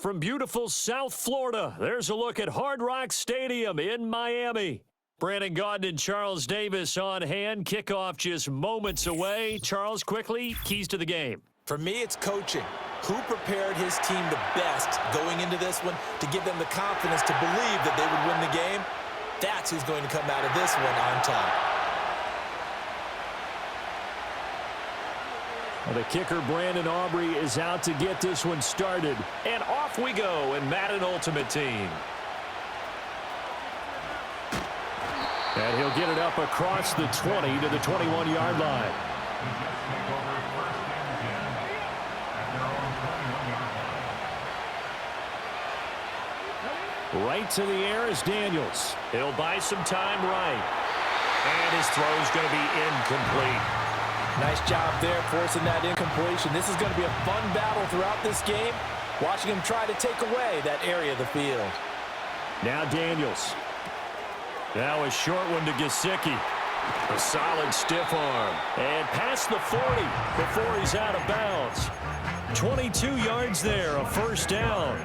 From beautiful South Florida, there's a look at Hard Rock Stadium in Miami. Brandon Gaudin and Charles Davis on hand. Kickoff just moments away. Charles, quickly, keys to the game. For me, it's coaching. Who prepared his team the best going into this one to give them the confidence to believe that they would win the game? That's who's going to come out of this one on top. Well, the kicker, Brandon Aubrey, is out to get this one started. And off we go in Madden Ultimate Team. And he'll get it up across the 20 to the 21-yard line. Right to the air is Daniels. He'll buy some time right. And his throw's going to be incomplete. Nice job there forcing that incompletion. This is going to be a fun battle throughout this game. Watching him try to take away that area of the field. Now Daniels. Now a short one to Gesicki. A solid stiff arm. And past the 40 before he's out of bounds. 22 yards there, a first down.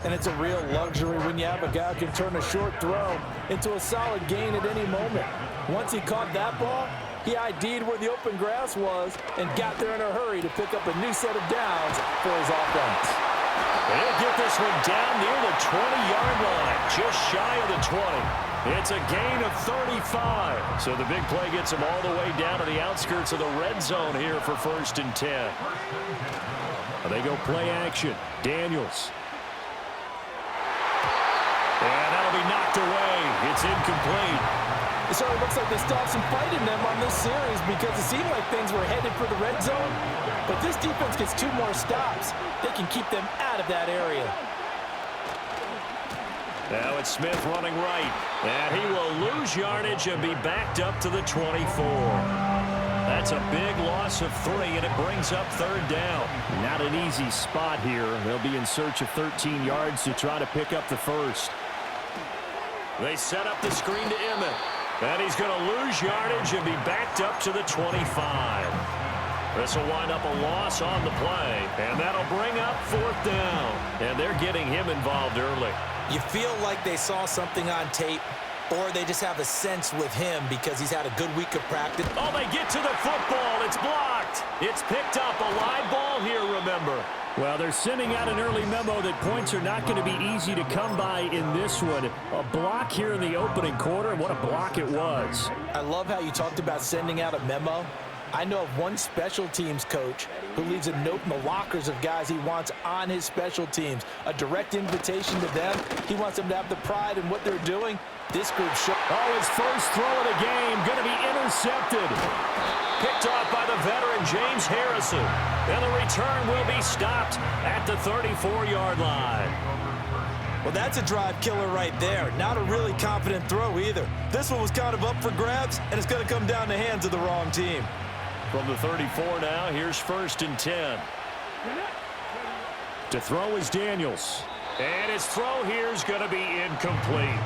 And it's a real luxury when you have a guy who can turn a short throw into a solid gain at any moment. Once he caught that ball, he ID'd where the open grass was and got there in a hurry to pick up a new set of downs for his offense. He'll get this one down near the 20-yard line, just shy of the 20. It's a gain of 35. So the big play gets him all the way down to the outskirts of the red zone here for 1st and 10. They go play action. Daniels. And that'll be knocked away. It's incomplete. It certainly looks like they still have some fight in them on this series because it seemed like things were headed for the red zone. But this defense gets 2 more stops. They can keep them out of that area. Now it's Smith running right. And he will lose yardage and be backed up to the 24. That's a big loss of 3, and it brings up 3rd down. Not an easy spot here. They'll be in search of 13 yards to try to pick up the first. They set up the screen to Emmett. And he's going to lose yardage and be backed up to the 25. This will wind up a loss on the play. And that'll bring up 4th down. And they're getting him involved early. You feel like they saw something on tape, or they just have a sense with him because he's had a good week of practice. Oh, they get to the football. It's blocked. It's picked up. A live ball here, remember. Well, they're sending out an early memo that points are not going to be easy to come by in this one. A block here in the opening quarter, and what a block it was. I love how you talked about sending out a memo. I know of one special teams coach who leaves a note in the lockers of guys he wants on his special teams. A direct invitation to them. He wants them to have the pride in what they're doing. This group should. Oh, his first throw of the game going to be intercepted. Picked off by the veteran James Harrison. And the return will be stopped at the 34-yard line. Well, that's a drive killer right there. Not a really confident throw either. This one was kind of up for grabs, and it's going to come down the hands of the wrong team. From the 34 now, here's 1st and 10. To throw is Daniels. And his throw here is going to be incomplete.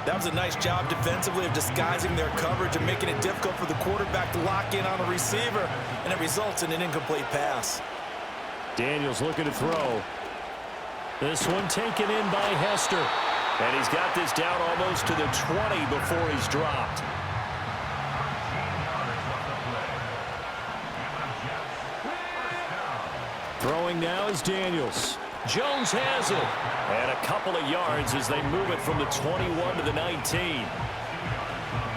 That was a nice job defensively of disguising their coverage and making it difficult for the quarterback to lock in on a receiver, and it results in an incomplete pass. Daniels looking to throw. This one taken in by Hester. And he's got this down almost to the 20 before he's dropped. Throwing now is Daniels. Jones has it. And a couple of yards as they move it from the 21 to the 19.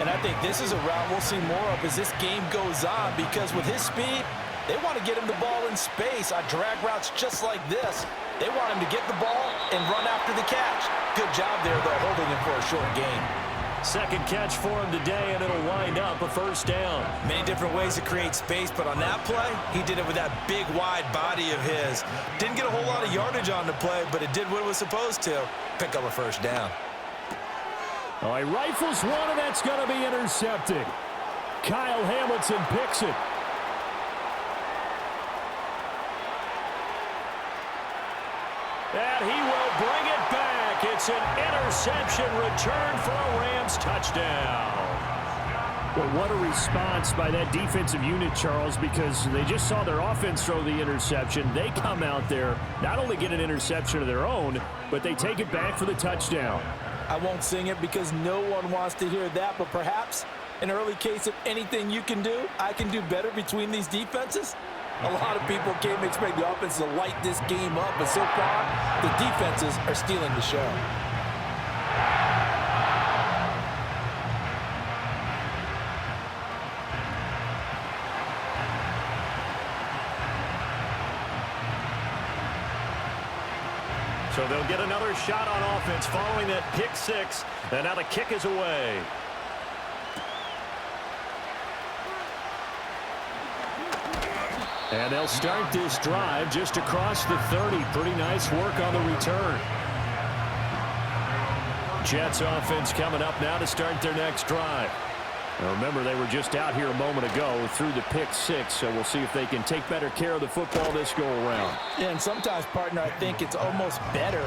And I think this is a route we'll see more of as this game goes on, because with his speed, they want to get him the ball in space on drag routes just like this. They want him to get the ball and run after the catch. Good job there, though, holding him for a short gain. Second catch for him today, and it'll wind up a 1st down. Many different ways to create space, but on that play, he did it with that big, wide body of his. Didn't get a whole lot of yardage on the play, but it did what it was supposed to. Pick up a 1st down. Oh, he rifles one, and that's going to be intercepted. Kyle Hamilton picks it. And he will bring it back. It's an interception return for a Rams touchdown. Well, what a response by that defensive unit, Charles, because they just saw their offense throw the interception. They come out there, not only get an interception of their own, but they take it back for the touchdown. I won't sing it because no one wants to hear that, but perhaps an early case of anything you can do, I can do better between these defenses. A lot of people came to expect the offense to light this game up, but so far, the defenses are stealing the show. So they'll get another shot on offense following that pick six, and now the kick is away. And they'll start this drive just across the 30. Pretty nice work on the return. Jets offense coming up now to start their next drive. Now remember, they were just out here a moment ago through the pick six, so we'll see if they can take better care of the football this go-around. Yeah, and sometimes, partner, I think it's almost better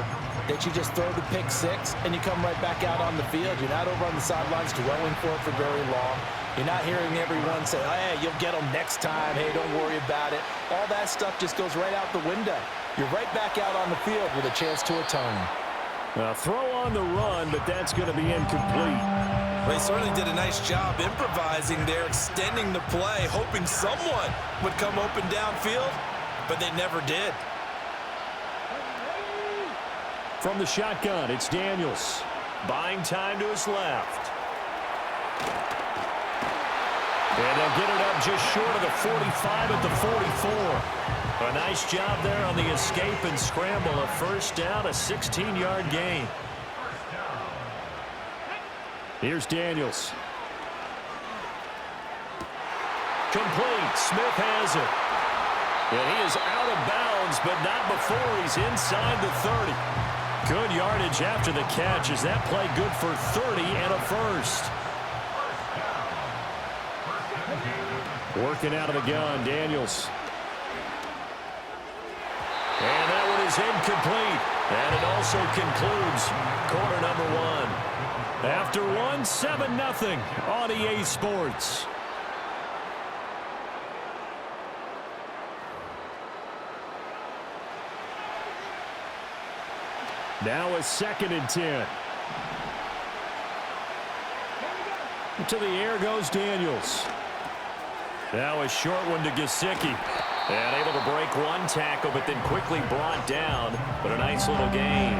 that you just throw the pick six and you come right back out on the field. You're not over on the sidelines dwelling for it for very long. You're not hearing everyone say, oh, hey, you'll get them next time. Hey, don't worry about it. All that stuff just goes right out the window. You're right back out on the field with a chance to atone. Throw on the run, but that's going to be incomplete. They certainly did a nice job improvising there, extending the play, hoping someone would come open downfield, but they never did. From the shotgun, it's Daniels. Buying time to his left. And they'll get it up just short of the 45 at the 44. A nice job there on the escape and scramble. A first down, a 16-yard gain. Here's Daniels. Complete. Smith has it. And he is out of bounds, but not before he's inside the 30. Good yardage after the catch. Is that play good for 30 and a first? Working out of the gun, Daniels. And that one is incomplete. And it also concludes quarter number one. After one, 7-0 on EA Sports. Now a 2nd and 10. To the air goes Daniels. Now a short one to Gesicki. And able to break one tackle, but then quickly brought down. But a nice little gain.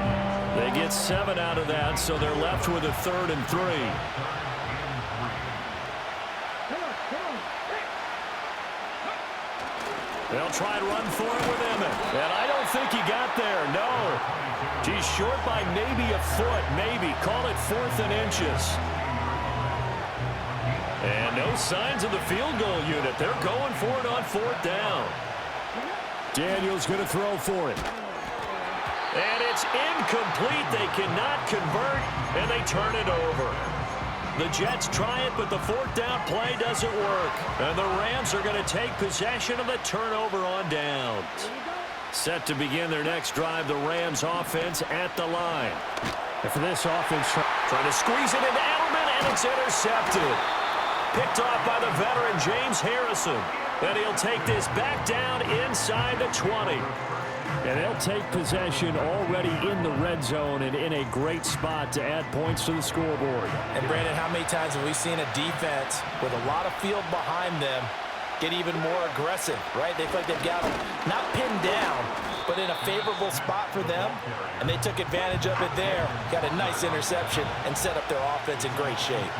They get 7 out of that, so they're left with a 3rd and 3. They'll try and run for it with Emmett. And I don't think he got there, no. He's short by maybe a foot, maybe. Call it 4th and inches. And no signs of the field goal unit. They're going for it on 4th down. Daniels going to throw for it. And it's incomplete. They cannot convert, and they turn it over. The Jets try it, but the 4th down play doesn't work. And the Rams are going to take possession of the turnover on downs. Set to begin their next drive, the Rams offense at the line. And for this offense, trying to squeeze it into Edelman, and it's intercepted. Picked off by the veteran James Harrison. And he'll take this back down inside the 20. And they'll take possession already in the red zone and in a great spot to add points to the scoreboard. And Brandon, how many times have we seen a defense with a lot of field behind them get even more aggressive, right? They feel like they've got them not pinned down, but in a favorable spot for them. And they took advantage of it there. Got a nice interception and set up their offense in great shape.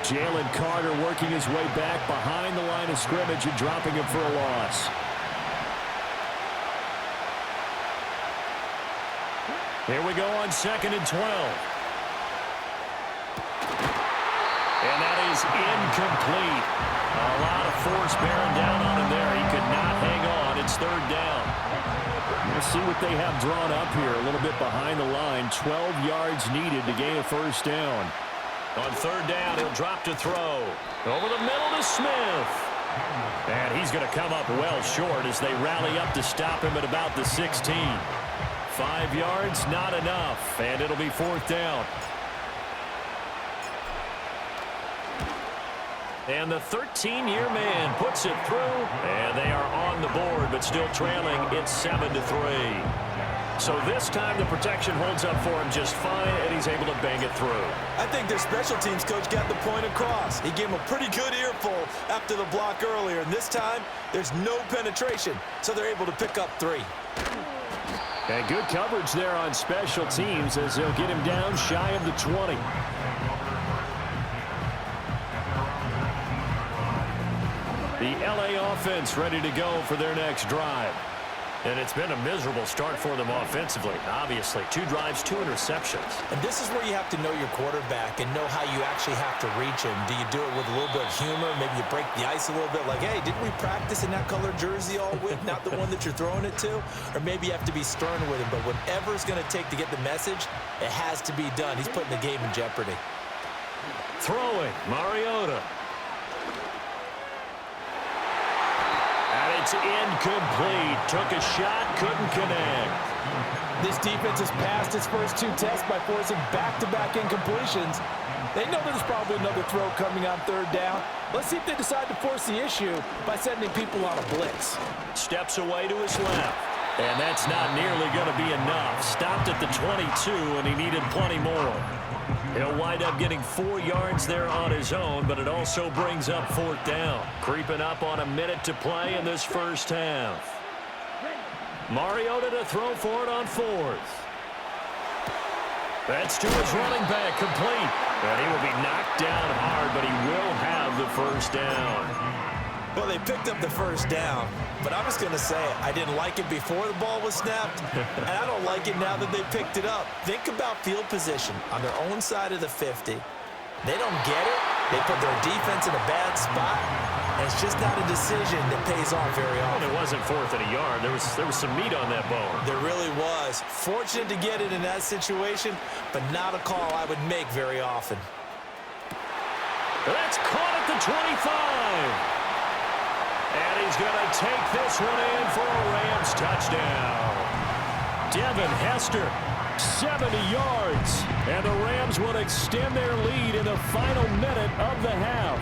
Jalen Carter working his way back behind the line of scrimmage and dropping him for a loss. Here we go on 2nd and 12. And that is incomplete. A lot of force bearing down on him there. He could not hang on. It's 3rd down. Let's see what they have drawn up here. A little bit behind the line. 12 yards needed to gain a first down. On 3rd down, he'll drop to throw. Over the middle to Smith. And he's going to come up well short as they rally up to stop him at about the 16. 5 yards, not enough. And it'll be 4th down. And the 13-year man puts it through, and they are on the board, but still trailing. It's 7-3. So this time the protection holds up for him just fine, and he's able to bang it through. I think their special teams coach got the point across. He gave him a pretty good earful after the block earlier, and this time there's no penetration, so they're able to pick up 3. And good coverage there on special teams as they'll get him down shy of the 20. The LA offense ready to go for their next drive. And it's been a miserable start for them offensively. Obviously, 2 drives, 2 interceptions. And this is where you have to know your quarterback and know how you actually have to reach him. Do you do it with a little bit of humor? Maybe you break the ice a little bit like, hey, didn't we practice in that color jersey all week? Not the one that you're throwing it to? Or maybe you have to be stern with him. But whatever it's going to take to get the message, it has to be done. He's putting the game in jeopardy. Throwing, Mariota. It's incomplete. Took a shot, couldn't connect. This defense has passed its first 2 tests by forcing back-to-back incompletions. They know there's probably another throw coming on 3rd down. Let's see if they decide to force the issue by sending people on a blitz. Steps away to his left. And that's not nearly going to be enough. Stopped at the 22, and he needed plenty more. He'll wind up getting 4 yards there on his own, but it also brings up 4th down. Creeping up on a minute to play in this first half. Mariota to throw for it on 4th. That's to his running back, complete. And he will be knocked down hard, but he will have the first down. Well, they picked up the first down, but I'm just going to say I didn't like it before the ball was snapped, and I don't like it now that they picked it up. Think about field position on their own side of the 50. They don't get it. They put their defense in a bad spot, and it's just not a decision that pays off very often. It wasn't 4th and a yard. There was some meat on that bone. There really was. Fortunate to get it in that situation, but not a call I would make very often. That's caught at the 25. And he's going to take this one in for a Rams touchdown. Devin Hester, 70 yards. And the Rams will extend their lead in the final minute of the half.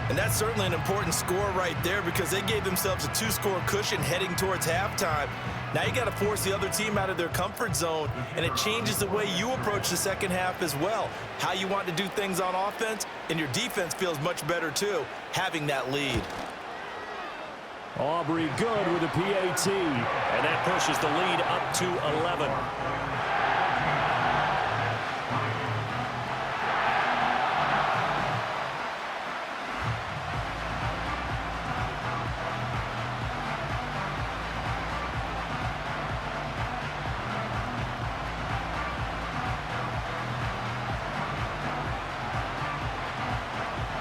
And that's certainly an important score right there because they gave themselves a 2-score cushion heading towards halftime. Now you got to force the other team out of their comfort zone, and it changes the way you approach the second half as well. How you want to do things on offense, and your defense feels much better too, having that lead. Aubrey good with a PAT, and that pushes the lead up to 11.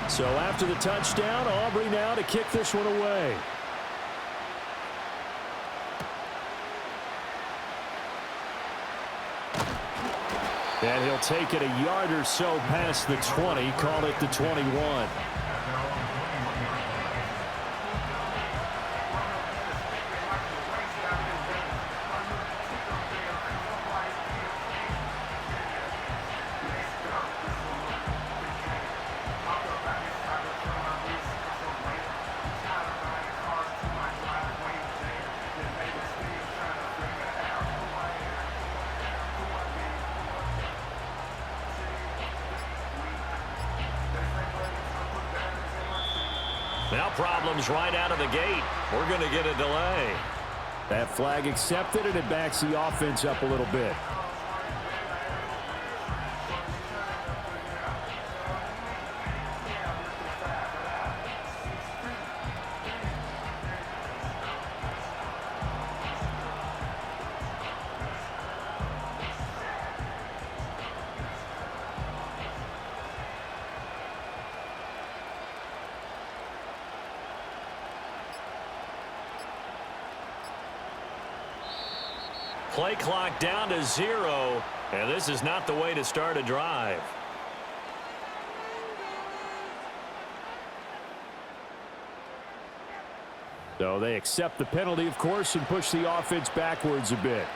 So after the touchdown, Aubrey now to kick this one away. And he'll take it a yard or so past the 20, call it the 21. Now problems right out of the gate. We're going to get a delay. That flag accepted, and it backs the offense up a little bit. Play clock down to 0, and this is not the way to start a drive. So they accept the penalty, of course, and push the offense backwards a bit.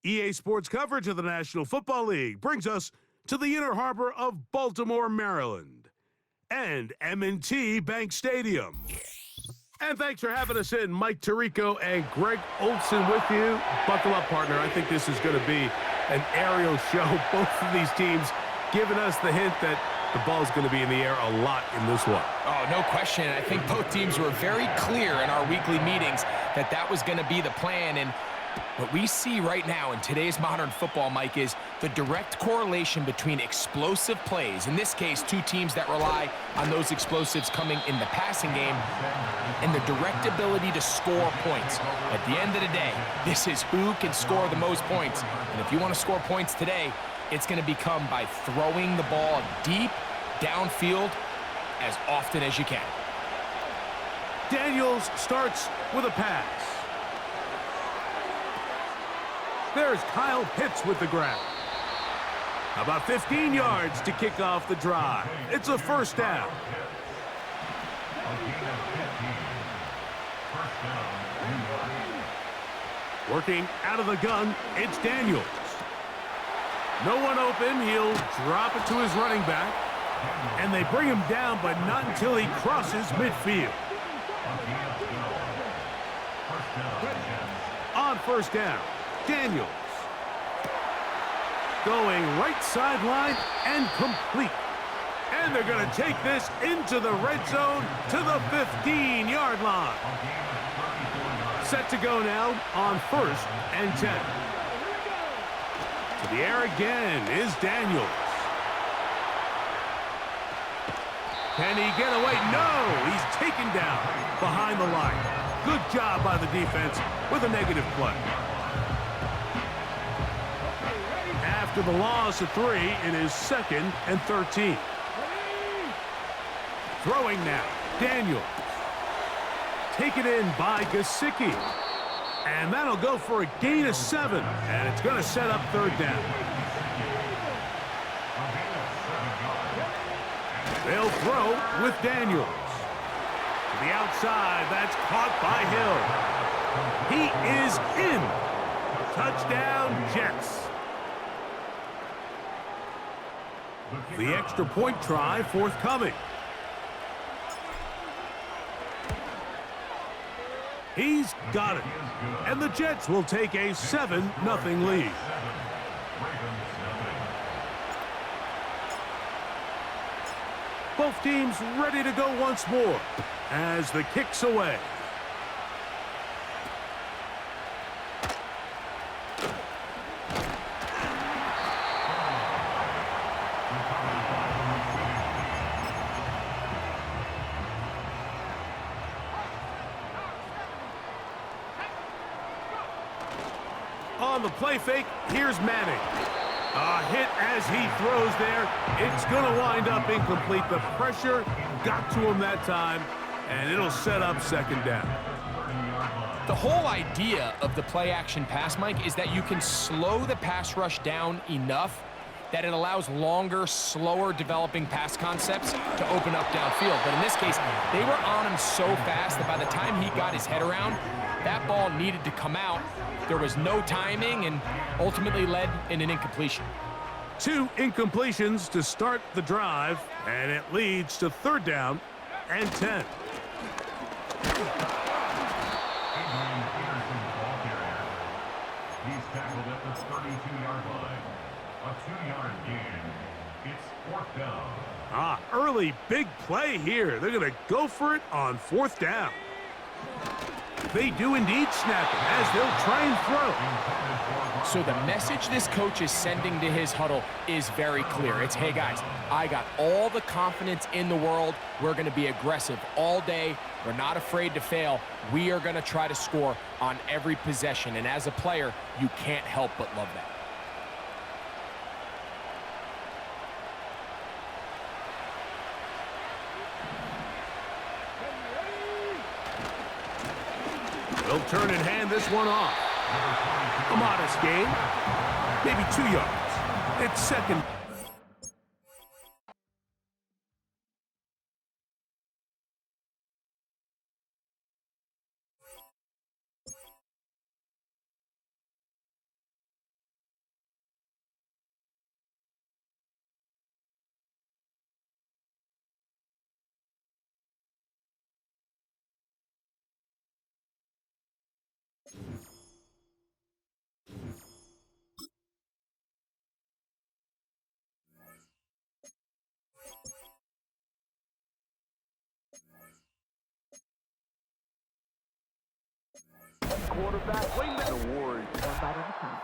EA Sports coverage of the National Football League brings us to the inner harbor of Baltimore, Maryland, and M&T Bank Stadium. And thanks for having us in. Mike Tirico and Greg Olson with you. Buckle up, partner. I think this is going to be an aerial show. Both of these teams giving us the hint that the ball's going to be in the air a lot in this one. Oh, no question. I think both teams were very clear in our weekly meetings that that was going to be the plan. And what we see right now in today's modern football, Mike, is the direct correlation between explosive plays, in this case, two teams that rely on those explosives coming in the passing game, and the direct ability to score points. At the end of the day, this is who can score the most points. And if you want to score points today, it's going to become by throwing the ball deep downfield as often as you can. Daniels starts with a pass. There's Kyle Pitts with the grab. About 15 yards to kick off the drive. It's a first down. Working out of the gun, it's Daniels. No one open, he'll drop it to his running back. And they bring him down, but not until he crosses midfield. On first down, Daniels. Going right sideline and complete. And they're going to take this into the red zone to the 15-yard line. Set to go now on first and 10. To the air again is Daniels. Can he get away? No! He's taken down behind the line. Good job by the defense with a negative play. After the loss of 3, it is 2nd and 13. Throwing now, Daniels. Taken in by Gesicki. And that'll go for a gain of 7. And it's going to set up third down. They'll throw with Daniels. To the outside, that's caught by Hill. He is in. Touchdown, Jets. The extra point try forthcoming. He's got it. And the Jets will take a 7-0 lead. Both teams ready to go once more as the kick's away. On the play fake, here's Madden. A hit as he throws there. It's going to wind up incomplete. The pressure got to him that time, and it'll set up second down. The whole idea of the play-action pass, Mike, is that you can slow the pass rush down enough that it allows longer, slower developing pass concepts to open up downfield. But in this case, they were on him so fast that by the time he got his head around, that ball needed to come out. There was no timing and ultimately led in an incompletion. 2 incompletions to start the drive, and it leads to third down and 10. He's tackled at the 32-yard line. A 2-yard gain. It's fourth down. Early big play here. They're going to go for it on fourth down. They do indeed snap it as they'll try and throw. So the message this coach is sending to his huddle is very clear. It's, hey guys, I got all the confidence in the world. We're going to be aggressive all day. We're not afraid to fail. We are going to try to score on every possession. And as a player, you can't help but love that. They'll turn and hand this one off. A modest gain, maybe 2 yards. It's second quarterback. Wingman award. One bite at a time.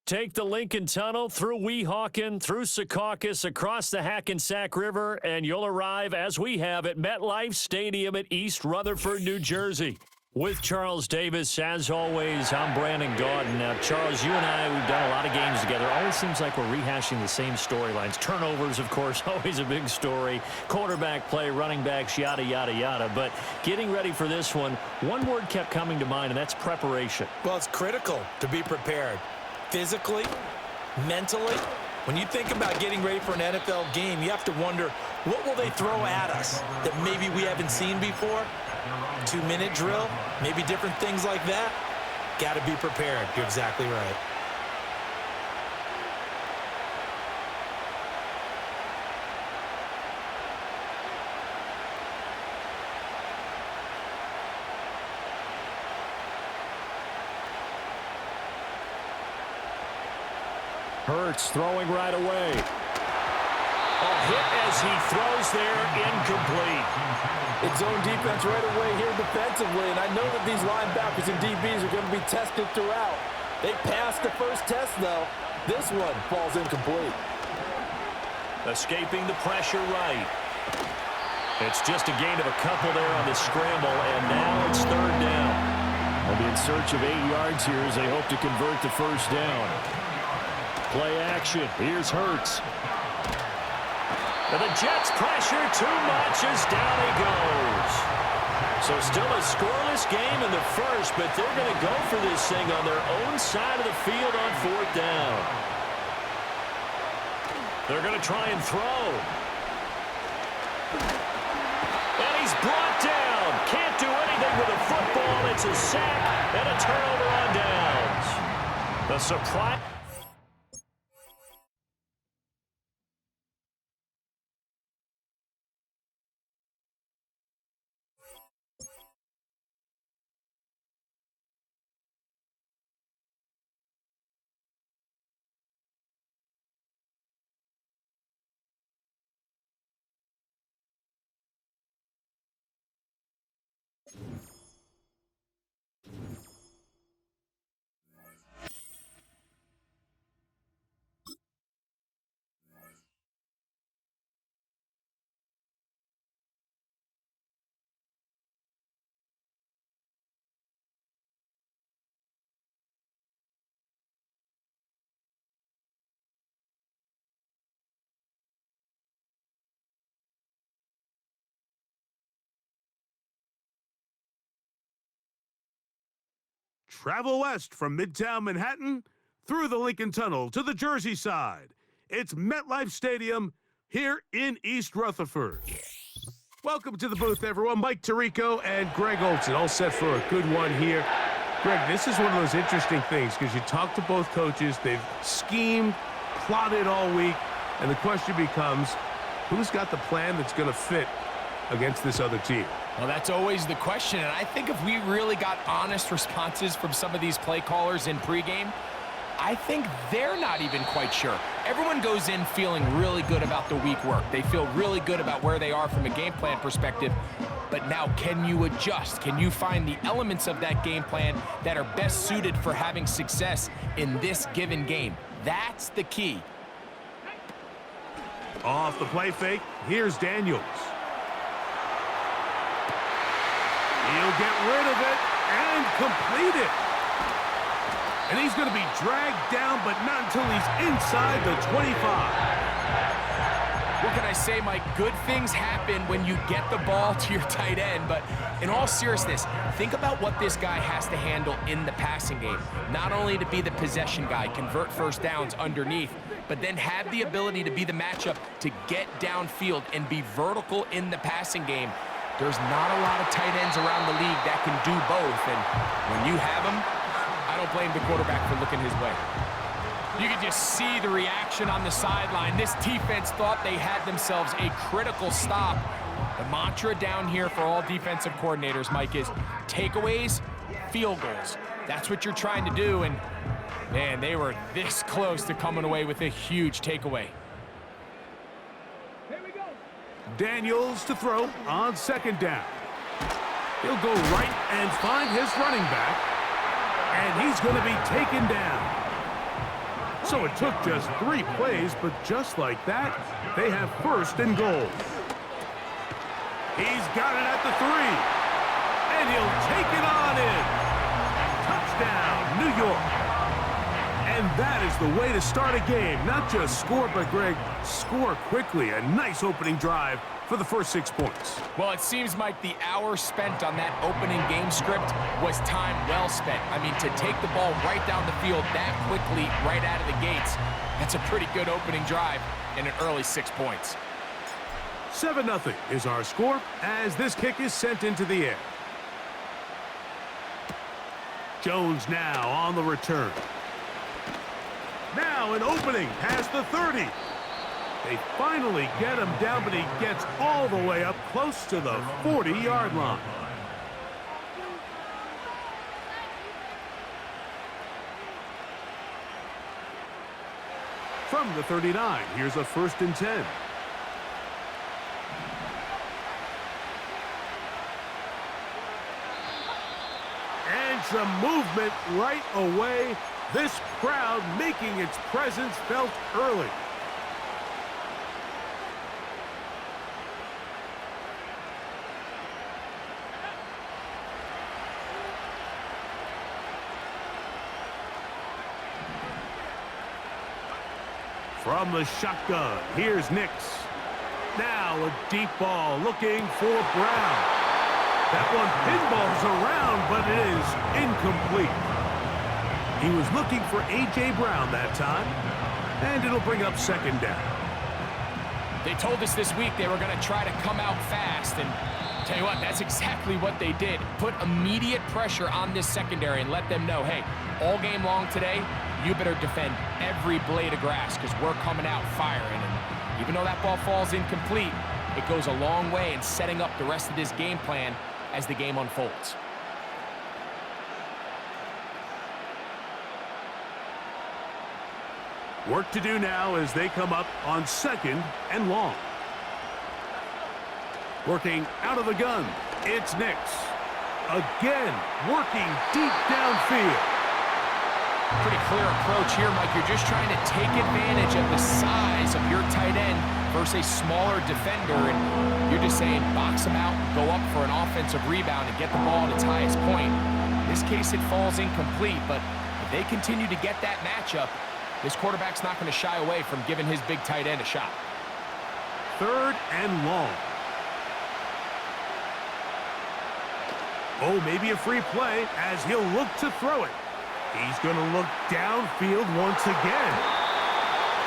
Take the Lincoln Tunnel through Weehawken, through Secaucus, across the Hackensack River, and you'll arrive, as we have, at MetLife Stadium at East Rutherford, New Jersey. With Charles Davis, as always, I'm Brandon Gaudin. Now, Charles, you and I, we've done a lot of games together. Always seems like we're rehashing the same storylines. Turnovers, of course, always a big story. Quarterback play, running backs, yada, yada, yada. But getting ready for this one word kept coming to mind, and that's preparation. Well, it's critical to be prepared. Physically, mentally. When you think about getting ready for an NFL game, you have to wonder, what will they throw at us that maybe we haven't seen before? 2-minute drill, maybe different things like that. Got to be prepared. You're exactly right. Hurts throwing right away. A hit as he throws there, incomplete. It's zone defense right away here defensively, and I know that these linebackers and DBs are going to be tested throughout. They passed the first test, though. This one falls incomplete. Escaping the pressure right. It's just a gain of a couple there on the scramble, and now it's third down. They'll be in search of 8 yards here as they hope to convert the first down. Play action. Here's Hurts. And the Jets pressure too much as down he goes. So still a scoreless game in the first, but they're going to go for this thing on their own side of the field on fourth down. They're going to try and throw. And he's brought down. Can't do anything with a football. It's a sack and a turnover on downs. The surprise. Travel west from Midtown Manhattan through the Lincoln Tunnel to the Jersey side. It's MetLife Stadium here in East Rutherford. Welcome to the booth, everyone. Mike Tirico and Greg Olson, all set for a good one here. Greg, this is one of those interesting things because you talk to both coaches. They've schemed, plotted all week, and the question becomes, who's got the plan that's going to fit against this other team? Well, that's always the question, and I think if we really got honest responses from some of these play callers in pregame, I think they're not even quite sure. Everyone goes in feeling really good about the week work. They feel really good about where they are from a game plan perspective. but now can you adjust? Can you find the elements of that game plan that are best suited for having success in this given game? That's the key. Off the play fake, here's Daniels. He'll get rid of it and complete it. And he's going to be dragged down, but not until he's inside the 25. What can I say, Mike? Good things happen when you get the ball to your tight end, but in all seriousness, think about what this guy has to handle in the passing game. Not only to be the possession guy, convert first downs underneath, but then have the ability to be the matchup to get downfield and be vertical in the passing game. There's not a lot of tight ends around the league that can do both, and when you have them, I don't blame the quarterback for looking his way. You can just see the reaction on the sideline. This defense thought they had themselves a critical stop. The mantra down here for all defensive coordinators, Mike, is takeaways, field goals. That's what you're trying to do, and man, they were this close to coming away with a huge takeaway. Daniels to throw on second down. He'll go right and find his running back, and he's going to be taken down. So it took just 3 plays, but just like that, they have first and goal. He's got it at the 3, and he'll take it on in. Touchdown, New York. And that is the way to start a game. Not just score, but, Greg, score quickly. A nice opening drive for the first 6 points. Well, it seems like the hour spent on that opening game script was time well spent. I mean, to take the ball right down the field that quickly, right out of the gates, that's a pretty good opening drive and an early 6 points. 7-0 is our score as this kick is sent into the air. Jones now on the return. Now an opening past the 30. They finally get him down, but he gets all the way up close to the 40-yard line. From the 39, here's a 1st and 10. And some movement right away. This crowd making its presence felt early. From the shotgun, here's Nix. Now a deep ball looking for Brown. That one pinballs around, but it is incomplete. He was looking for A.J. Brown that time, and it'll bring up 2nd down. They told us this week they were going to try to come out fast, and tell you what, that's exactly what they did. Put immediate pressure on this secondary and let them know, hey, all game long today, you better defend every blade of grass because we're coming out firing. And even though that ball falls incomplete, it goes a long way in setting up the rest of this game plan as the game unfolds. Work to do now as they come up on 2nd and long. Working out of the gun, it's Nix. Again, working deep downfield. Pretty clear approach here, Mike. You're just trying to take advantage of the size of your tight end versus a smaller defender, and you're just saying box him out, go up for an offensive rebound, and get the ball at its highest point. In this case, it falls incomplete, but if they continue to get that matchup, this quarterback's not going to shy away from giving his big tight end a shot. 3rd and long. Oh, maybe a free play as he'll look to throw it. He's going to look downfield once again.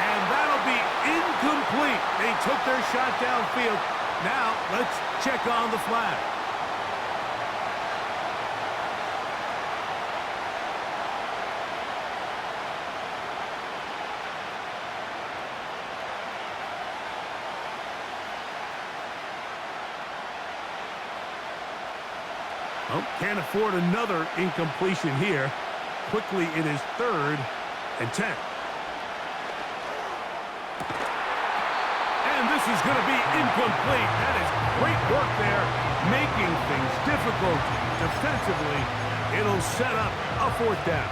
And that'll be incomplete. They took their shot downfield. Now, let's check on the flag. Oh, can't afford another incompletion here. Quickly, it is 3rd and 10. And this This is going to be incomplete. That is great work there, making things difficult defensively. It'll set up a 4th down.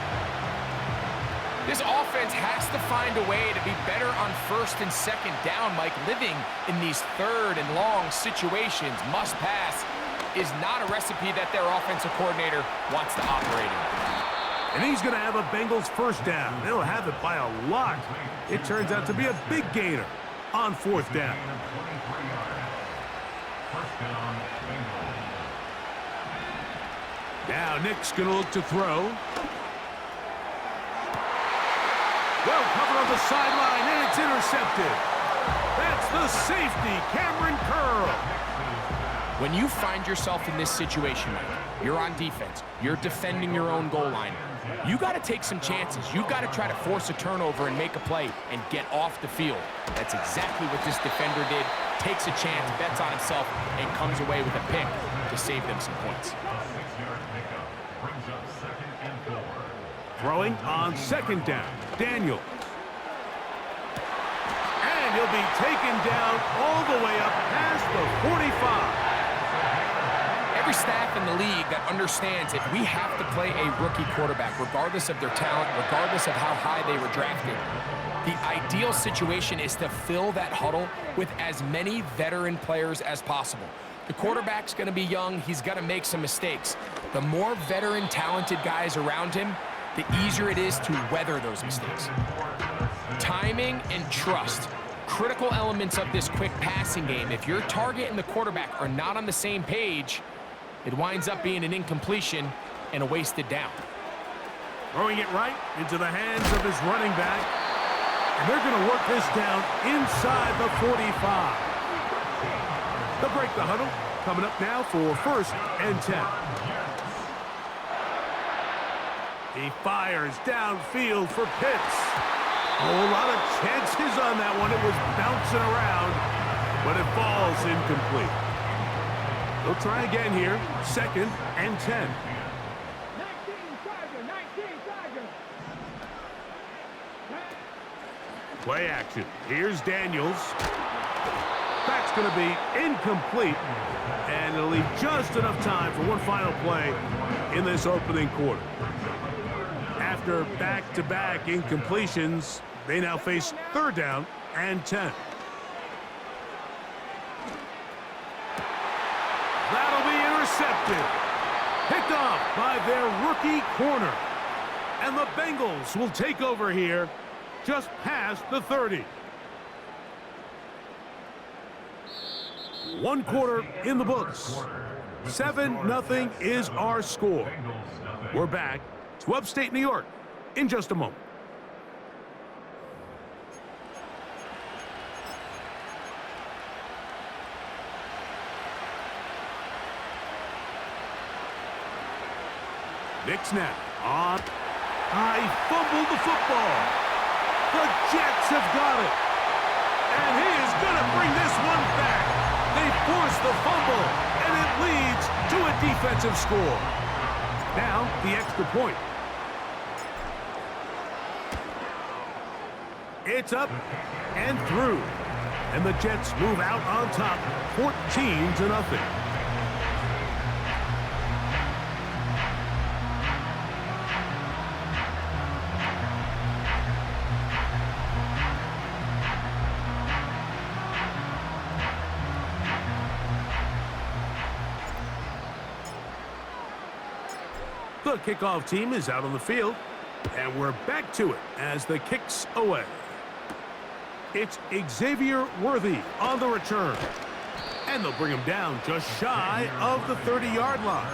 This offense has to find a way to be better on 1st and 2nd down, Mike. Living in these 3rd and long situations, must pass, is not a recipe that their offensive coordinator wants to operate in. And he's going to have a Bengals 1st down. They'll have it by a lot. It turns out to be a big gainer on 4th down. Now Nick's going to look to throw. Well covered on the sideline, and it's intercepted. That's the safety, Cameron Curl. When you find yourself in this situation, Mike, you're on defense, you're defending your own goal line, you got to take some chances. You got to try to force a turnover and make a play and get off the field. That's exactly what this defender did. Takes a chance, bets on himself, and comes away with a pick to save them some points. Throwing on 2nd down, Daniels. And he'll be taken down all the way up past the 45. Every staff in the league that understands if we have to play a rookie quarterback, regardless of their talent, regardless of how high they were drafted, the ideal situation is to fill that huddle with as many veteran players as possible. The quarterback's going to be young. He's going to make some mistakes. The more veteran, talented guys around him, the easier it is to weather those mistakes. Timing and trust, critical elements of this quick passing game. If your target and the quarterback are not on the same page, it winds up being an incompletion and a wasted down. Throwing it right into the hands of his running back. And they're going to work this down inside the 45. They'll break the huddle. Coming up now for 1st and 10. He fires downfield for Pitts. A whole lot of chances on that one. It was bouncing around, but it falls incomplete. They'll try again here. 2nd and 10. 19 Tiger. Play action. Here's Daniels. That's going to be incomplete. And it'll leave just enough time for one final play in this opening quarter. After back-to-back incompletions, they now face 3rd down and 10. That'll be intercepted. Picked off by their rookie corner. And the Bengals will take over here just past the 30. 1 quarter in the books. 7-0 is our score. We're back to upstate New York in just a moment. Nick snap on. He fumbled the football. The Jets have got it. And he is going to bring this one back. They force the fumble, and it leads to a defensive score. Now, the extra point. It's up and through. And the Jets move out on top, 14-0. The kickoff team is out on the field, and we're back to it as the kick's away. It's Xavier Worthy on the return, and they'll bring him down just shy of the 30-yard line.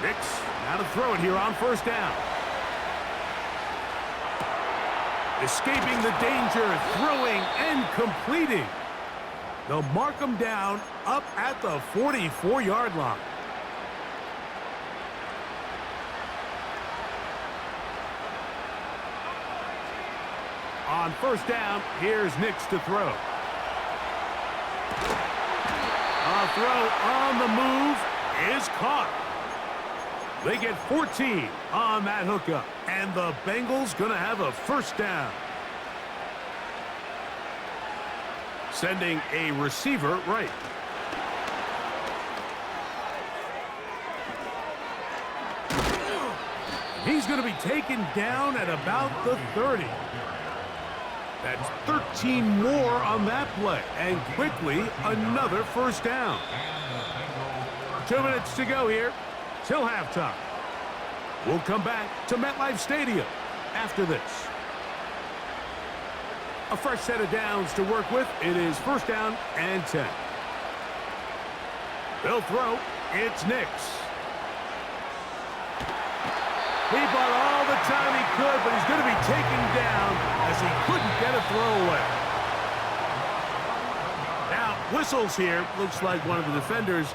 Nix now to throw it here on 1st down. Escaping the danger, throwing and completing. They'll mark him down up at the 44-yard line. On 1st down, here's Nix to throw. A throw on the move is caught. They get 14 on that hookup. And the Bengals going to have a first down. Sending a receiver right. He's going to be taken down at about the 30. That's 13 more on that play. And quickly, another first down. 2 minutes to go here till halftime. We'll come back to MetLife Stadium after this. A fresh set of downs to work with. It is first down and 10. They'll throw. It's Nix. He bought all the time he could, but he's going to be taken down as he couldn't get a throwaway. Now, whistles here. Looks like one of the defenders